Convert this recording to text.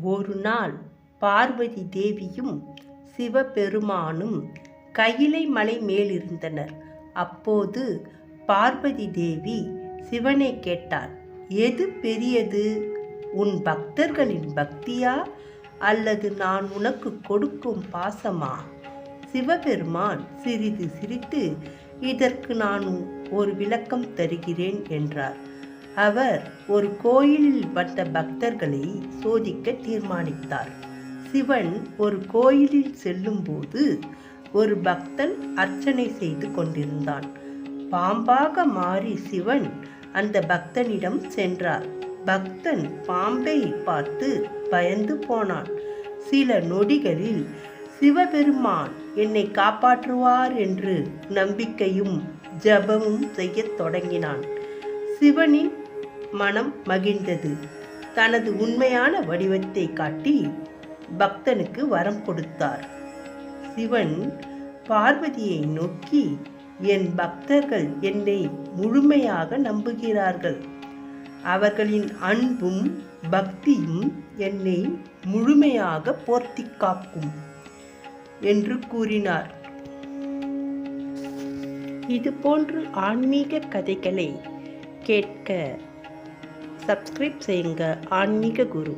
ஒரு நாள் பார்வதி தேவியும் சிவபெருமானும் கையிலை மலை மேலிருந்தனர். அப்போது பார்வதி தேவி சிவனை கேட்டார், எது பெரியது, உன் பக்தர்களின் பக்தியா அல்லது நான் உனக்கு கொடுக்கும் பாசமா? சிவபெருமான் சிறிது சிரித்து, இதற்கு நான் ஒரு விளக்கம் தருகிறேன் என்றார். அவர் ஒரு கோயிலில் வந்த பக்தர்களை சோதிக்க தீர்மானித்தார். சிவன் ஒரு கோயிலில் செல்லும்போது ஒரு பக்தன் அர்ச்சனை செய்து கொண்டிருந்தான். பாம்பாக மாறி சிவன் அந்த பக்தனிடம் சென்றார். பக்தன் பாம்பை பார்த்து பயந்து போனான். சில நொடிகளில் சிவபெருமான் என்னை காப்பாற்றுவார் என்று நம்பிக்கையும் ஜபமும் செய்யத் தொடங்கினான். சிவனின் மனம் மகிழ்ந்தது. தனது உண்மையான வடிவத்தை காட்டி பக்தனுக்கு வரம் கொடுத்தார். சிவன் பார்வதியை நோக்கி, என் பக்தர்கள் என்னை முழுமையாக நம்புகிறார்கள். அவர்களின் அன்பும் பக்தியும் என்னை முழுமையாக போர்த்தி காக்கும் என்று கூறினார். இதுபோன்று ஆன்மீக கதைகளை கேட்க சப்ஸ்கிரைப் செய்யுங்க ஆன்மீக குரு.